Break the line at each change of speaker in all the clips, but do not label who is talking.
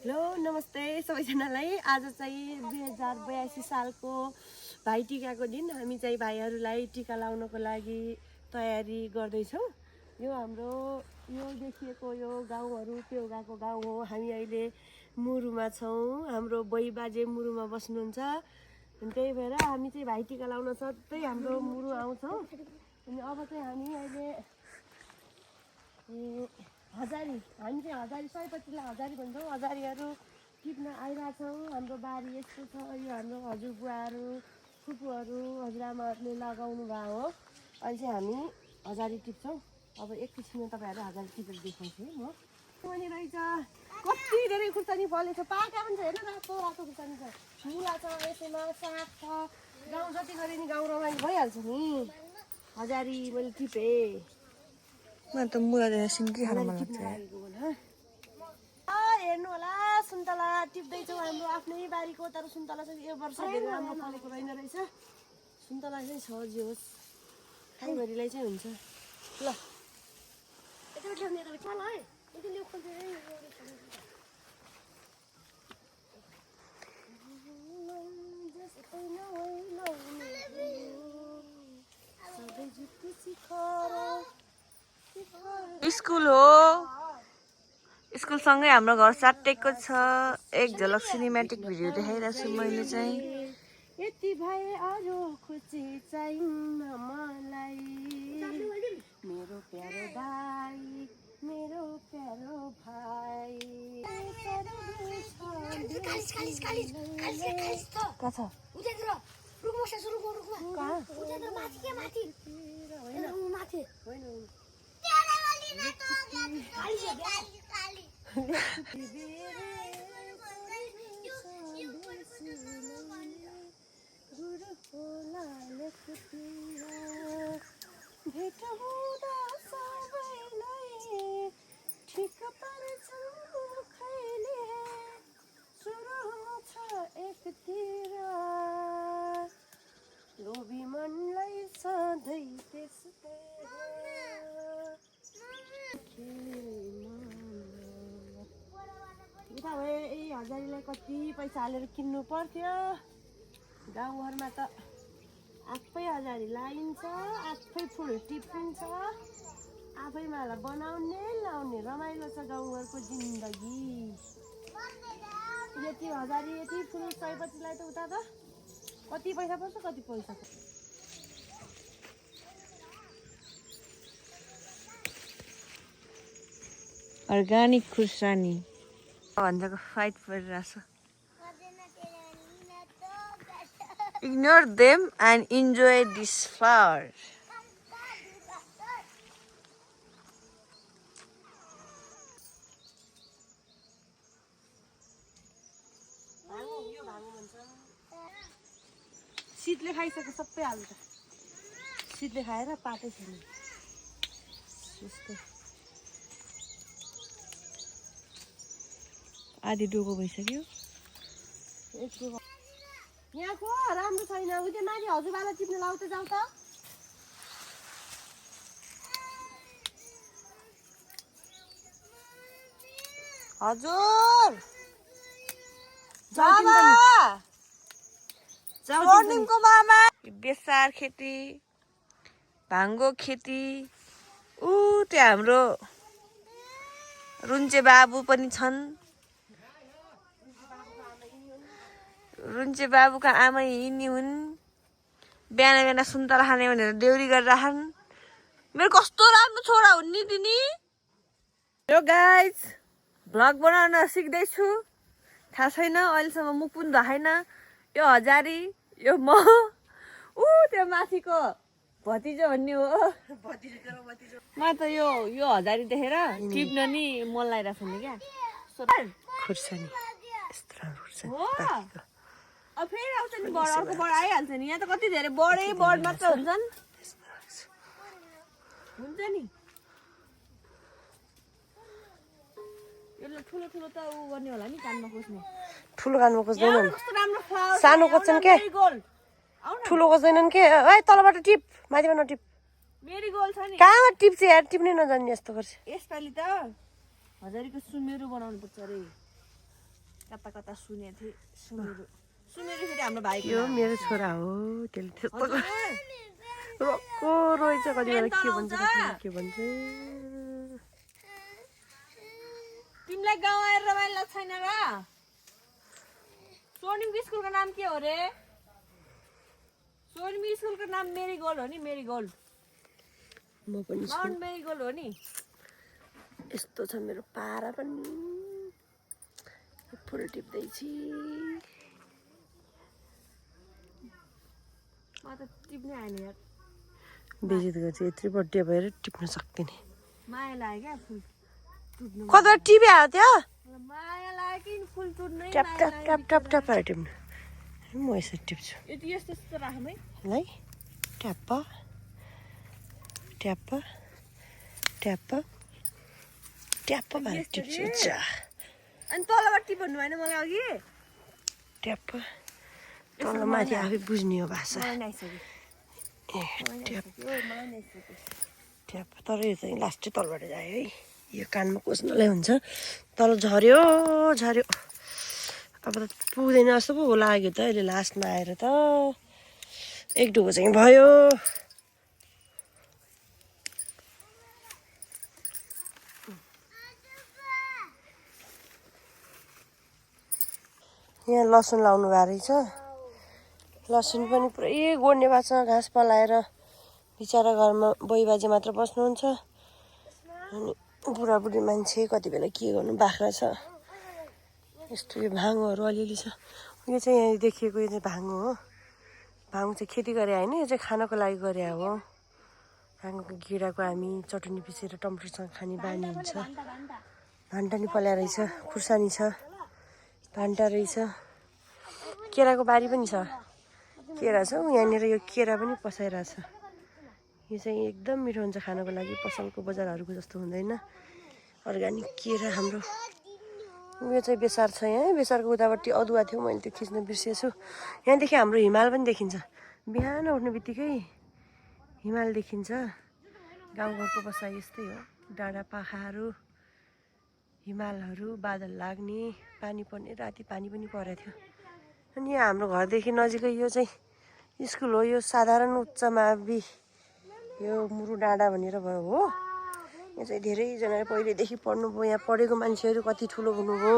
Hello नमस्ते सबैजनालाई। आज चाहिँ 2082 सालको भाइटिकाको दिन हामी चाहिँ भाइहरूलाई टिका लाउनको लागि तयारी गर्दैछौँ। यो हाम्रो यो देखिएको यो गाउँहरू पेउगाको गाउँ हो। हामी अहिले मुरुमा छौँ। हाम्रो बुइ बाजे मुरुमा बस्नुहुन्छ। अनि त्यही भएर हामी चाहिँ भाइटिका लाउन सधैँ हाम्रो मुरु आउँछौँ। अनि अब चाहिँ हामी अहिले हजारी हामी चाहिँ हजारी सयपत्रीलाई हजारी भन्छौँ। हजारीहरू टिप्न आइरहेछौँ। हाम्रो बारी यस्तो छ। यो हाम्रो हजुरबुवाहरू फुपूहरू हजुरआमाहरूले लगाउनु भएको हो। अहिले चाहिँ हामी हजारी टिप्छौँ। अब एकैछिनमा तपाईँहरू हजारी टिपेर देखाउँछु है म। पनि रहेछ कति धेरै खुर्सानी फलेछ। पाका पनि छ हेर्नु, रातो रातो खुर्सानी छ, मुला छ, यसैमा साग छ। गाउँ जति गरे नि गाउँ रमाइलो भइहाल्छ नि। हजारी मैले टिपेँ।
म त मुला सिन्की खान मन लाग्छ।
हेर्नु होला सुन्तला टिप्दैछौँ। हाम्रो आफ्नै बारीको तर सुन्तला चाहिँ यो वर्ष धेरै राम्रो फलेको रहेन रहेछ। सुन्तला चाहिँ छ जे होस् खाइभरिलाई चाहिँ हुन्छ। ल
स्कुल हो, स्कुलसँगै हाम्रो घर साटेको छ। एक झलक सिनेमेटिक भिडियो देखाइरहेको छु मैले चाहिँ।
यति भए अरू खुसी चाहिन्न मलाई, मेरो प्यारो दाइ मेरो प्यारो भाइ। कहाँ छ? भेट हुँदा सबैलाई ठिक पार्छ मुखैले, सुरु छ एकतिर लोभी मनलाई सधैँ त्यस्तै उता भए यही हजारीलाई कति पैसा हालेर किन्नु पर्थ्यो। गाउँघरमा त आफै हजारी लाइन्छ, आफै फुल टिपिन्छ, आफै माला बनाउने लाउने रमाइलो छ गाउँघरको जिन्दगी। यति हजारी यति फुल सयपत्रीलाई त उता त कति पैसा पर्छ कति पैसा पर्छ।
अर्ग्यानिक खुर्सानी भन्दाको फाइट परिरहेछ। Ignore them and enjoy this flower.
शीतले खाइसक्यो सबै आलु त। शीतले खाएर पातै छैन।
आधी डोको भइसक्यो।
यहाँको राम्रो छैन। उतै माथि हजुरबालाई टिप्न लाउ त जाऊ त।
हजुर मर्निङको मामा बेसार खेती भाङ्गो खेती। ऊ त्यहाँ हाम्रो रुन्चे बाबु पनि छन्। रुन्चे बाबुका आमा यिनी हुन्। बिहान बिहान सुन्तला खाने भनेर देउरी गरिरहन्। मेरो कस्तो राम्रो छोरा हुन् नि दिनी। यो गाइज भ्लग बनाउन सिक्दैछु। थाहा छैन अहिलेसम्म मुख पनि देखाइन। यो हजारी यो म ऊ त्यो माथिको भतिजो भन्ने हो। म त यो हजारी देखेर टिप्न नि मन लागिरहेको छ नि क्या। खुर्सानी
हो अब फेरि आउँछ नि बड, अर्को बड आइहाल्छ नि। यहाँ त कति धेरै बडै बड मात्र हुन्छन्। हुन्छ नि यसले ठुलो ठुलो त ऊ गर्ने होला नि कानमा खोज्ने।
ठुलो कानमा खोज्दैनन्,
कस्तो राम्रो फ्लावर
सानो खोज्छन् के, ठुलो खोज्दैनन् के। है तलबाट टिप, माथिबाट नटिप।
मेरीगोल्ड छ नि।
कहाँमा टिप्छ यार, टिप्नै नजान्ने जस्तो गर्छ।
यसपालि त हजारीको सुमेरो बनाउनु पर्छ अरे।
कता कता सुनेको थिएँ सुमेरु सुमेरु फेरि हाम्रो भाइको
यो
नाम।
मेरो छोरा हो त्यसले त्यस्तो
हजुर,
रोक्को रोइछ कति बेला के भन्छ
पेन
कति बेला के भन्छ
तिमीलाई गाउँ आएर रमाइलो लाग्छ छैन र? स्वर्णिमको स्कुलको नाम के हो रे? स्वर्णिमको स्कुलको नाम मेरीगोल्ड हो नि, मेरीगोल्ड।
म पनि
माउन्ट मेरीगोल्ड हो नि।
यस्तो छ मेरो पारा पनि फुल टिप्दैछु
म त टिप्नै आएन यार।
बेजित गर्छु यत्रो बड्डे भएर टिप्न सक्दिनँ
माया लाग्यो क्या फुल टुट्नु।
कता टिप्या त्यो
माया लाग्यो कि फुल टुट्नै
ट्याप
माया
ट्याप
लाग्यो।
ट्याप ट्याप ट्याप पारेर टिप्नु म यसरी टिप्छु
यति यस्तो यस्तो राखौँ है।
है ट्याप ट्याप ट्याप ट्याप पारेर टिप्छु जा
अनि तलबाट टिप्नु भएन मलाई अघि?
ट्याप तल माथि आफै बुझ्ने हो भाषा
मलाई नआइसक्यो,
ए ट्याप
मलाई नआइसक्यो।
ट्याप तर यो चाहिँ लास्टै तलबाट जायो है यो कानमा कोस्नलाई हुन्छ तल झऱ्यो झऱ्यो अब त पुग्दैन जस्तो पो लाग्यो त अहिले लास्टमा आएर त एक ढुको चाहिँ भयो यहाँ लसुन लाउनु भएको रहेछ लसुन पनि पुरै गोड्ने भएको छ घाँस पलाएर बिचरा घरमा बुढी बाजे मात्र बस्नुहुन्छ अनि बुढाबुढी मान्छे कति बेला के गर्नु बाख्रा छ यस्तो यो भाङोहरू अलिअलि छ यो चाहिँ यहाँ देखिएको यो चाहिँ भाङो हो भाङ चाहिँ खेती गरे होइन यो चाहिँ खानको लागि गरे हो भाङको गिडाको हामी चटनी पिसेर टमाटरसँग खाने बानी हुन्छ भान्टा नि पल्या रहेछ खुर्सानी छ भान्टा रहेछ केराको बारी पनि छ केरा छ यहाँनिर यो केरा पनि पसाइरहेछ यो चाहिँ एकदम मिठो हुन्छ खानको लागि पसलको बजारहरूको जस्तो हुँदैन अर्ग्यानिक केरा हाम्रो यो चाहिँ बेसार छ यहाँ बेसारको उतापट्टि अदुवा थियो मैले त्यो खिच्न बिर्सेछु यहाँदेखि हाम्रो हिमाल पनि देखिन्छ बिहान उठ्ने बित्तिकै हिमाल देखिन्छ गाउँघरको बसाइ यस्तै हो डाँडा पाखाहरू हिमालहरू बादल लाग्ने पानी पर्ने राति पानी पनि परेको थियो अनि यहाँ हाम्रो घरदेखि नजिकै यो चाहिँ स्कुल हो यो साधारण उच्च मावि यो मुरु डाँडा भनेर भयो हो यो चाहिँ धेरैजनाले पहिलेदेखि पढ्नुभयो यहाँ पढेको मान्छेहरू कति ठुलो हुनुभयो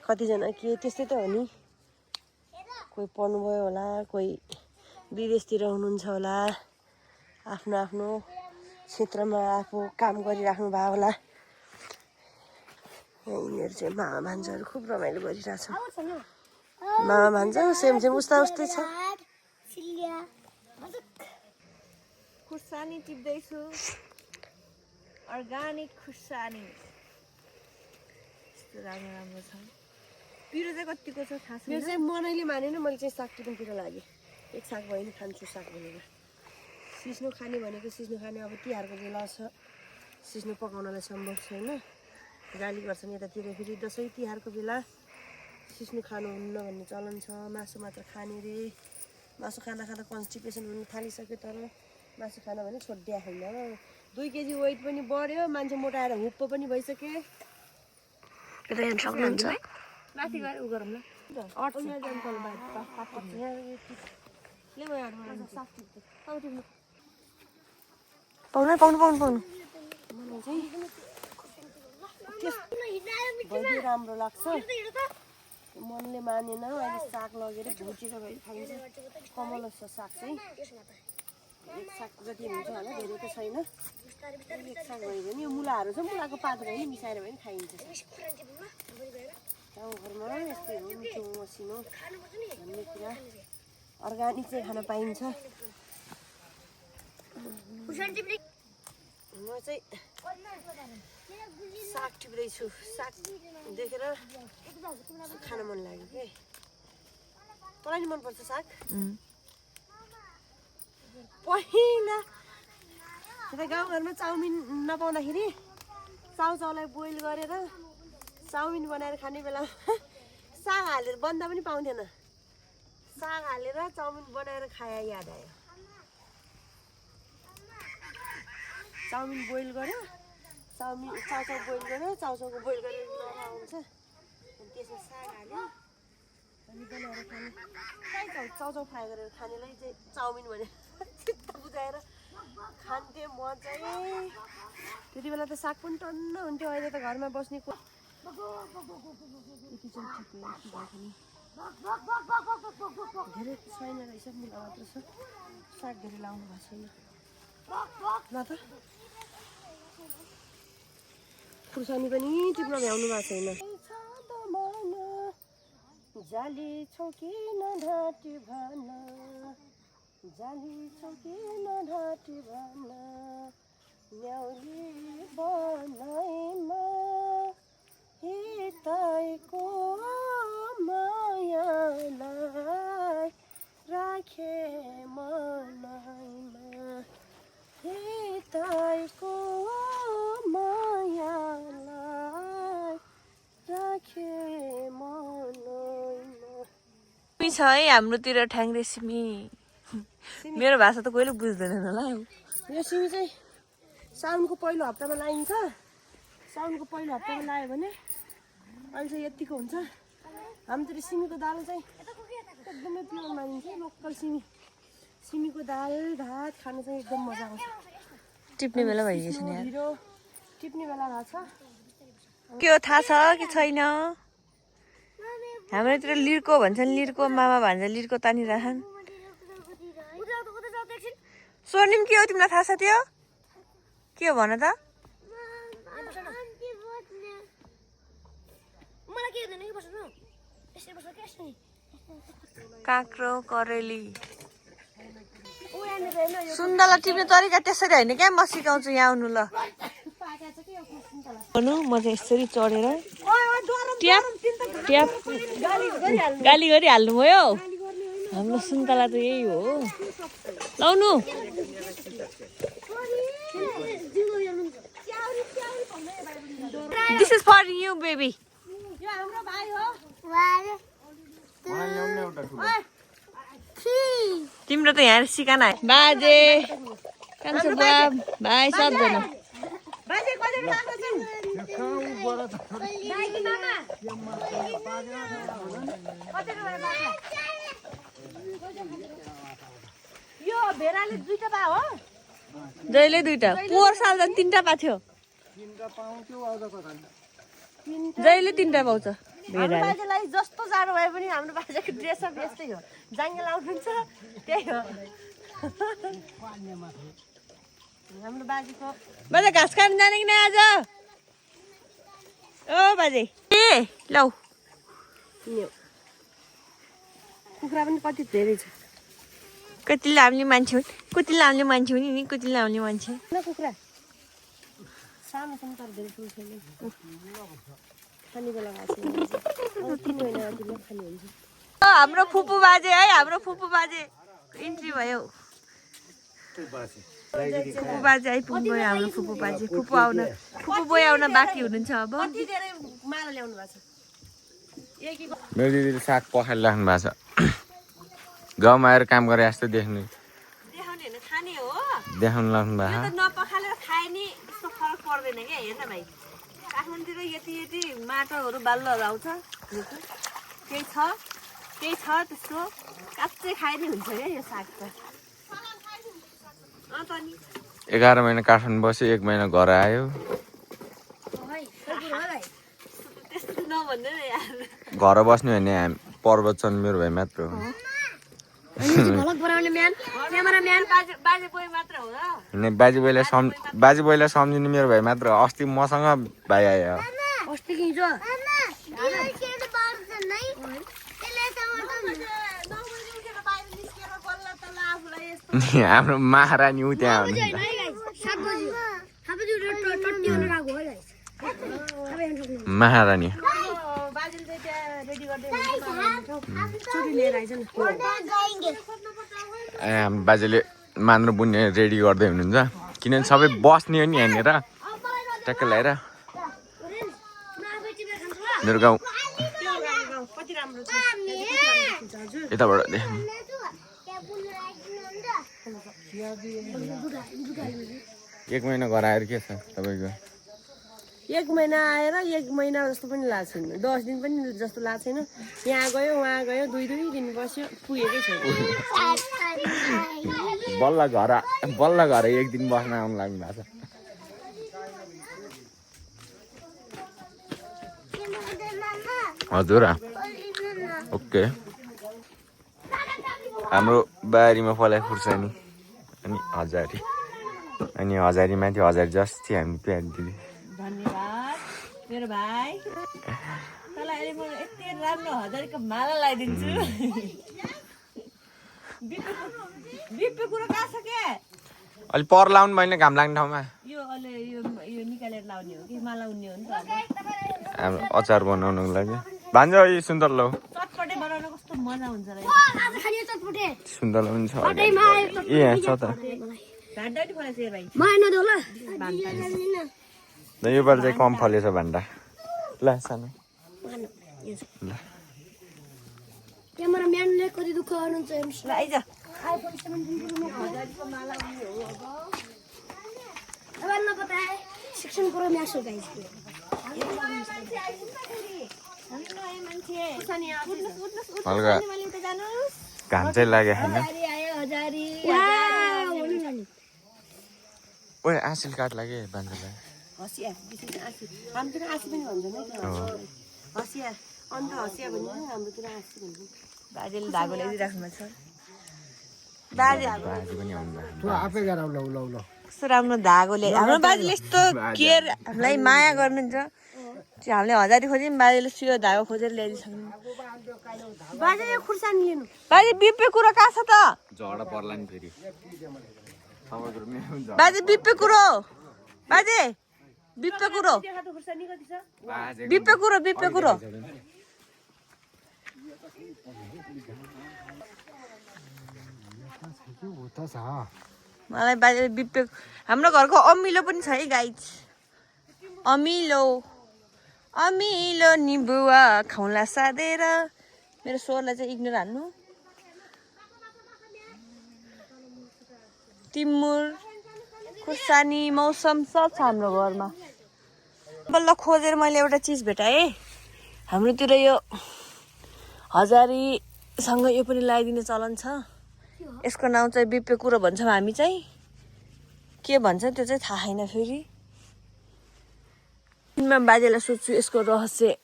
कतिजना के त्यस्तै त हो नि कोही पढ्नुभयो होला कोही विदेशतिर हुनुहुन्छ होला आफ्नो आफ्नो क्षेत्रमा आफू काम गरिराख्नु भयो होला यिनीहरू चाहिँ मामा भान्जाहरू खुब रमाइलो गरिरहेछ मामा भान्जा सेम सेम उस्ता उस्तै छ
खुर्सानी टिप्दैछु अर्ग्यानिक खुर्सानी यस्तो राम्रो राम्रो छ पिरो चाहिँ कतिको छ थाहा
यो
छैन
चाहिँ मनैले मानेन मैले चाहिँ साग टिप्नुतिर लागेँ एक साग भयो नि खान्छु साग भनेर सिस्नो खाने भनेको सिस्नो खाने अब तिहारको बेला छ सिस्नो पकाउनलाई सम्भव छैन गाली गर्छन् यतातिर फेरि दसैँ तिहारको बेला सिस्नो खानुहुन्न भन्ने चलन छ मासु मात्र खाने रे मासु खाँदा खाँदा कन्स्टिपेसन हुन थालिसक्यो तर मासु खान भने छोडिदिया छैन 2 केजी वेट पनि बढ्यो मान्छे मोटाएर हुप्पो पनि भइसके
माथि गएर उ गरौँ ल
पाउनु पाउनु पाउनु पाउनु मलाई चाहिँ बढी राम्रो लाग्छ मनले मानेन अहिले साग लगेर भुटेर भए खाइन्छ कमल छ साग चाहिँ एक साग जति हुन्छ होला धेरै त छैन एक साग भयो भने यो मुलाहरू छ मुलाको पात भयो नि मिसाएर भयो नि खाइन्छ गाउँघरमा यस्तै हो मिठो मसिनो भन्ने कुरा अर्ग्यानिक चाहिँ खान पाइन्छ म चाहिँ साग टिप्दैछु साग देखेर खान मन लाग्यो के तँलाई नि मनपर्छ साग पहिला यता गाउँघरमा चाउमिन नपाउँदाखेरि चाउचाउलाई बोइल गरेर चाउमिन बनाएर खाने बेलामा साग हालेर बन्दा पनि पाउँथेन साग हालेर चाउमिन बनाएर खाए याद आयो चाउमिन बोइल गर्यो चाउचाउ बोइल गर्यो चाउचाउको बोइल गरेर लगा हुन्छ अनि त्यसमा साग हाल्यो चाउचाउ फ्राई गरेर खानेलाई चाहिँ चाउमिन भने चित्त बुझाएर खान्थेँ म चाहिँ। त्यति बेला त साग पनि टन्न हुन्थ्यो, अहिले त घरमा बस्ने धेरै छैन रहेछ, मुला मात्र छ, साग धेरै लाउनु भएको छैन ल त। खुर्सानी पनि टिप्न भ्याउनु भएको छैन। जाली छोकिन ढाँटी भन, जाली छोकिन ढाँटी भन, न्याउली बनाइमा हितैको मायालाई राखे मनैमा, हितैको मायालाई राखे मनैमा।
छ है हाम्रोतिर ठ्याङ्ग्रे सिमी। मेरो भाषा त कहिले बुझ्दैन होला।
यो सिमी चाहिँ साउनको पहिलो हप्तामा लाइन्छ। साउनको पहिलो हप्तामा लायो भने अहिले चाहिँ यतिको हुन्छ। हाम्रोतिर सिमीको दाल चाहिँ एकदमै प्योर मानिन्छ, लोकल सिमी। सिमीको दाल भात खानु चाहिँ एकदम मजा आउँछ।
टिप्ने बेला भइगएछ नि यार।
ढिलो टिप्ने बेला भएको छ।
के हो थाहा छ कि छैन? हाम्रोतिर लिर्को भन्छन्, लिर्को मामा भन्छ लिर्को तानिरहन्। स्वर्णिम के हो तिमीलाई थाहा छ त्यो? के हो भन त? काँक्रो करेली सुन्तला टिप्ने तरिका त्यसरी होइन क्या, म सिकाउँछु यहाँ आउनु ल। भन्नु म चाहिँ यसरी चढेर ट्याप ट्याप गाली गरिहाल्नु भयो। हाम्रो सुन्तला त यही हो। लाउनु this is for you baby.
यो हाम्रो भाइ हो।
तिम्रो त यहाँ सिकान बाजे कान्छो बुवा भाइ सबजना।
यो भेडाले दुईटा पा हो।
जहिले दुईटा, पोहोर साल त 3टा पाथ्यो। जहिले 3टा पाउँछ
हाम्रो बाजेलाई जस्तो जाडो भए पनि हाम्रो बाजेको ड्रेसअप यस्तै हो। जाङ्गे लाउनुहुन्छ त्यही हो हाम्रो बाजेको।
बाजे घाँस खानु जाने कि नै आज? ओ बाजे ए लौ
कुखुरा पनि कति धेरै छ।
कति लाउने मान्छे हुन्, कति लाउने मान्छे हुन् नि, कति लाउने मान्छे।
कुखुरा सानो सानो तर धेरै ठुलो खाने बेला भएको छैन। 3 महिनामा खाने हुन्छ।
हाम्रो फुपू बाजे है, हाम्रो फुपू बाजे इन्ट्री भयो। फुपू बाजे आइपुग्नु भयो हाम्रो फुपू बाजे। फुपू बोय आउन बाँकी हुनुहुन्छ अब।
कति धेरै माला ल्याउनु भएको छ।
मेरो दिदीले साग पखाली राख्नु भएको छ। गाउँमा आएर काम गरे जस्तो देख्नु
देखाउने होइन, खाने हो।
देखाउनु लाग्नु
यो
भएको।
त नपखालेर खाए नि त्यस्तो फरक पर्दैन क्या। हेर न भाइ, काठमाडौँतिर यति माटोहरू बालुवाहरू आउँछ। केही छ त्यस्तो काँच्चै खाए नि हुन्छ क्या यो साग त।
11 महिना काठमाडौँ बस्यो, 1 महिना घर आयो।
त्यस्तो नभन्नु न यार।
घर बस्ने भने हामी पर्वत चन्मेर भए मात्र हो। बाजे बोइलाई सम्झिनु मेरो भाइ मात्र हो। अस्ति मसँग भाइ आयो। हाम्रो महारानी ऊ त्यहाँ हुनु। महारानी हाम्रो बाजेले मान्द्रो बुन्ने रेडी गर्दै हुनुहुन्छ। किनभने सबै बस्ने हो नि यहाँनिर ट्याक्क ल्याएर। मेरो गाउँ यताबाट देख्नु। 1 महिना घर आएर के छ तपाईँको?
1 महिना आएर 1 महिना जस्तो पनि लाग्छ छैन, 10 दिन पनि जस्तो लाग्छ छैन। यहाँ गयो उहाँ गयो 2 दिन बस्यो पुगेकै छैन।
बल्ल घर 1 दिन बस्न आउनु लाग्नु भएको छ। हजुर ओके। हाम्रो बारीमा फलाएको खुर्सानी अनि हजारी, अनि हजारी माथि हजारी जस्तै हामी प्याज दिदी।
धन्यवाद मेरो भाइ, तँलाई अहिले म यति राम्रो हजारीको माला लगाइदिन्छु। बिप्पे कुरो कहाँ छ के?
अलि पर लाउनु भएन घाम लाग्ने ठाउँमा।
यो अहिले यो निकालेर लाउने हो कि माला उन्ने हो नि त।
हाम्रो अचार बनाउनुको लागि भान्जा यो सुन्तला लौ।
चटपटे बनाउन कस्तो मजा हुन्छ र।
सुन्तला पनि छ ए यहाँ छ त।
भान्डा नि फलेछ यो भाइ।
योपालि चाहिँ कम फलेछ भान्डा। ल सानो ल
क्यामेराम्यानले कति दुःख गर्नुहुन्छ
ल आइज।
आइफोन 17 प्रो हजारीको माला उन्ने हो अब। अब नपताए शिक्षण प्रो म्याक्स हो गाइस।
हल्का घाम चाहिँ लाग्यो होइन। ओए आँसिल काट लाग्यो बान्जालाई।
हसिया हाम्रोतिर आँसी पनि भन्छन् है हसिया अन्त हसिया भन्ने हाम्रोतिर आँसी भन्छ।
बाजेले धागो ल्याइदिइराख्नु भएको छ। बाजे
बाजे पनि आउनु भएको।
आफै गराउ लौ लौ लौ।
कस्तो राम्रो धागोले हाम्रो बाजेले यस्तो केयर हामीलाई माया गर्नुहुन्छ। त्यो हामीले हजारी खोज्यौँ बाजेले त्यो धागो खोजेर ल्याइदिइसक्नु।
बाजेले खुर्सानी लिनु।
बाजे बिप्पे कुरो कहाँ छ त?
झगडा पर्ला नि फेरि।
बाजे बिप्पे कुरो, बाजे बिप्पे कुरो,
खुर्सानी कति छ?
बिप्पे कुरो, बिप्पे कुरो। मलाई बाजेले बिप्पे, हाम्रो घरको अमिलो पनि छ है गाइज। अमिलो अमिलो निबुवा खाउला सादेर। मेरो स्वरलाई चाहिँ इग्नोर हान्नु। तिमुर खुर्सानी मौसम सब छ हाम्रो घरमा। बल्ल खोजेर मैले एउटा चिज भेटाएँ। हाम्रोतिर यो हजारीसँग यो पनि लगाइदिने चलन छ। यसको नाउँ चाहिँ बिप्पे कुरो भन्छौँ हामी चाहिँ। के भन्छ त्यो चाहिँ थाहा छैन फेरि। दिनमा बाजेलाई सोध्छु यसको रहस्य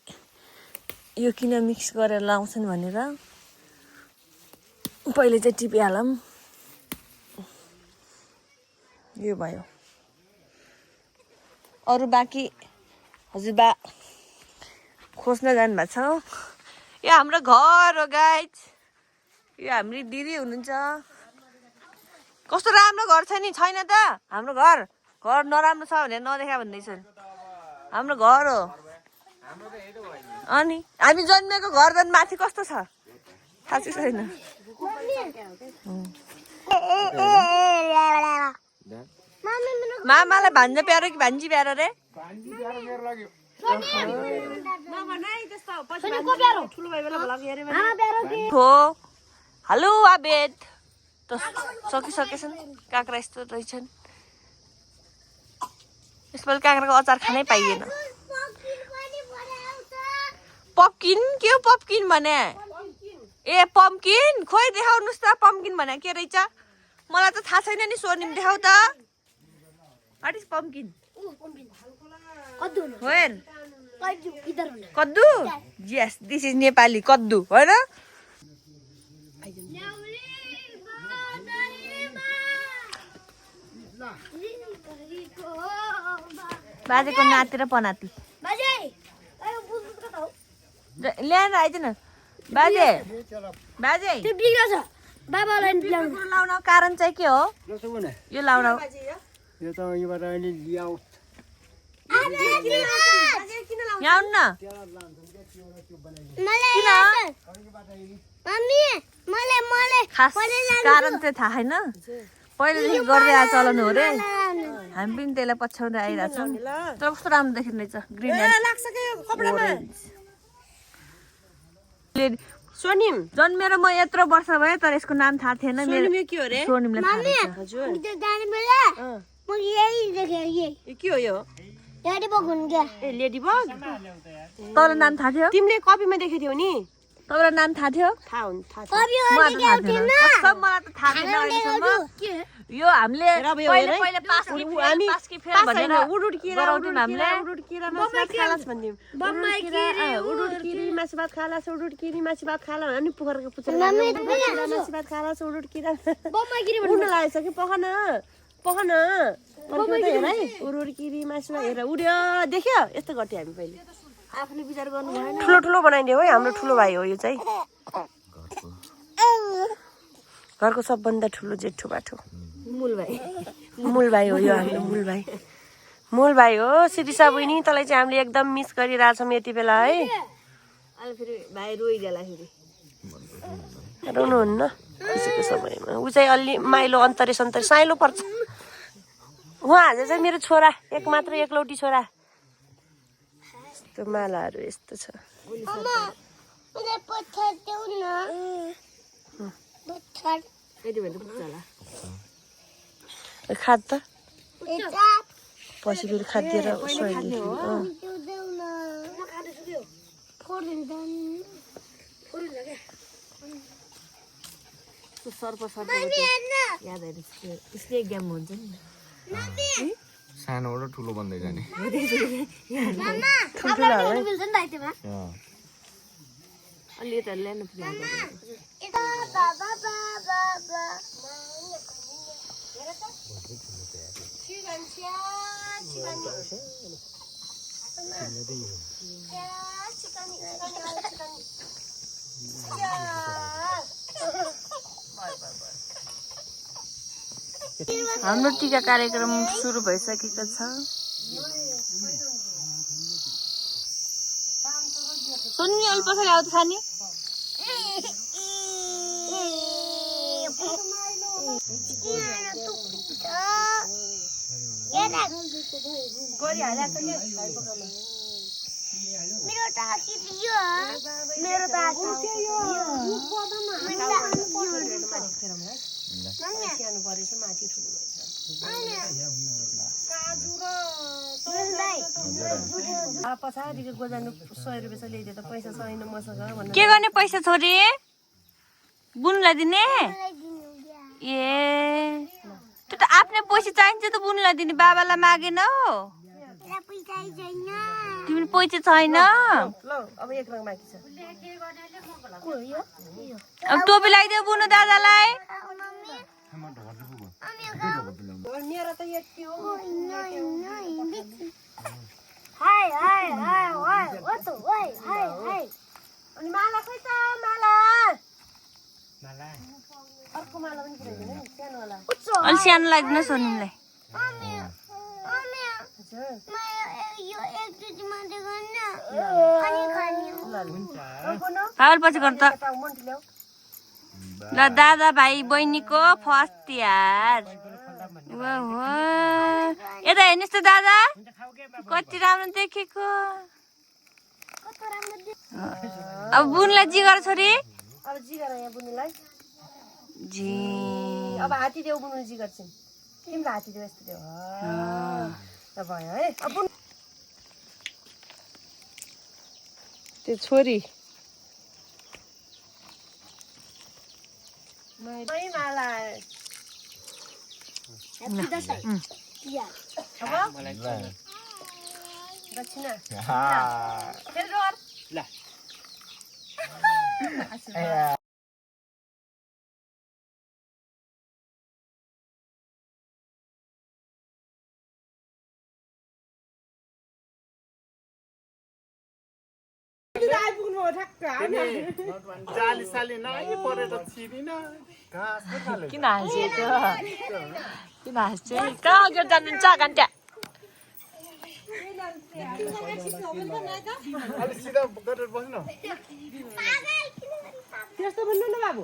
यो किन मिक्स गरेर लाउँछन् भनेर। पहिले चाहिँ टिपिहालौँ। यो भयो। अरू बाँकी हजुरबा खोज्न जानुभएको छ। यो हाम्रो घर हो गाइज। यो हाम्रो दिदी हुनुहुन्छ। कस्तो राम्रो घर छ नि छैन त हाम्रो घर। घर नराम्रो छ भनेर नदेखा भन्दैछन्। हाम्रो घर हो। अनि हामी जन्मेको घर झन् माथि कस्तो छ थाहा चाहिँ छैन। मामालाई भान्जा प्यारो कि भान्जी प्यारो रे? हो हेलो आबेद त सकिसकेछन्। काँक्रा यस्तो रहेछन्। यसपालि काँक्राको अचार खानै पाइएन। पम्किन के हो पम्किन भने? ए पम्किन खोइ देखाउनुहोस् त पम्किन भने के रहेछ? मलाई त थाहा छैन नि स्वर्णिम देखाउ त। What is pumpkin? Where? कद्दु? Yes, this is Nepali कद्दु होइन? बाजेको नाति र पनाति ल्याएर आइज न बाजे। बाजे लाउन कारण चाहिँ के हो? यो लाउन
यो त यबाट अहिले ल्याऊ।
यहाँ आउनु न। खास कारण चाहिँ थाहा छैन। पहिलेदेखि गर्दै आएको चलन हो रे। हामी पनि त्यसलाई पछ्याउँदै आइरहेको छौँ। तर कस्तो राम्रो देखिने रहेछ ग्रिन एन्ड
स्वर्णिम
जन्मेर म यत्रो वर्ष भयो तर यसको नाम थाहा थिएन।
स्वर्णिम के हो रे?
स्वर्णिमलाई थाहा रहेछ।
हजुर के हो यो? ए लेडी बग
तपाईँलाई नाम थाहा थियो
तिमीले कपीमा देखेको थियौ नि
तपाईँलाई नाम थाहा थियो
थाहा हुन्छ थाहा छ
मलाई त थाहा थिएन कसम मलाई त थाहा थिएन अहिलेसम्म यो हामीले पहिले पहिले पास्की फेर भनेर गराउँथ्यौँ हामीले
उडुडकिरा मासु भात खालास भन्थ्यौँ उडुडकिरी मासु भात खालास उडुडकिरी मासु भात खाला भने पोखरको पुच्छर मासु भात खालास उडुडकिरा उड्न लागेछ कि पखन हेर है उडुडकिरी मासु हेर उड्यो देख्यो यस्तो गर्थ्यो हामी पहिले
आफूले विचार गर्नु भएन
ठुलो ठुलो बनाइदियो है हाम्रो ठुलो भाइ हो यो चाहिँ घरको सबभन्दा ठुलो जेठो बाठो मूल भाइ हो यो हाम्रो मूल भाइ हो शिरीषा बहिनी तँलाई चाहिँ हामीले एकदम मिस गरिरहेछौँ यति बेला है
अहिले फेरि भाइ रोइगेला फेरि
रोउनुहुन्न खुसीको समयमा ऊ चाहिँ अलि माइलो अन्तरे सन्तरे साइलो पर्छ उहाँ आज चाहिँ मेरो छोरा एकमात्र एकलौटी छोरा यस्तो मालाहरू यस्तो छ
यति भने पुग्छ होला
खाद त पछि फेरि खादिएर
सर्प सर्प याद आएर स्नेक गेम हुन्छ नि
सानोबाट ठुलो बन्दै जाने
अलि यता ल्याउनु हाम्रो टीका कार्यक्रम सुरु भइसकेको छ सुन्ने अलि पछाडि आउँछ खाने
पछाडिको गोजानु 100 रुपियाँ चाहिँ ल्याइदियो त पैसा छैन मसँग भन्नु
के गर्ने पैसा छोरी बुनलाई दिने ए त्यो त आफ्नै पैसा चाहिन्छ त बुनलाई दिने बाबालाई मागेन हो तिमी पैसा छैन
ल अब एक रङ बाँकी छ
अब टोपी लगाइदेऊ बुनु दादालाई
मेरो त यति हो अनि माला खोइ त माला अर्को माला पनि किनाइदिनु नि सानो वाला
अलि सानो लाग्दैन सोनिमलाई पावल पछि गर्नु त ल दादा भाइ बहिनीको फर्स्ट तिहार यता हेर्नुहोस् त दादा कति राम्रो देखेको अब बुनलाई जी गर छोरी
अब जी गर यहाँ बुनुलाई
जी
अब हाती देऊ बुनु जी गर्छन् तिम्रो हाती देऊ यस्तो देऊ त भयो है अब त्यो छोरी माला दक्षिणा फेरि गर ल
किन हाँसेको किन हाँस्छ कहाँ गएर जानुहुन्छ घन्टा
त्यस्तो भन्नु न बाबु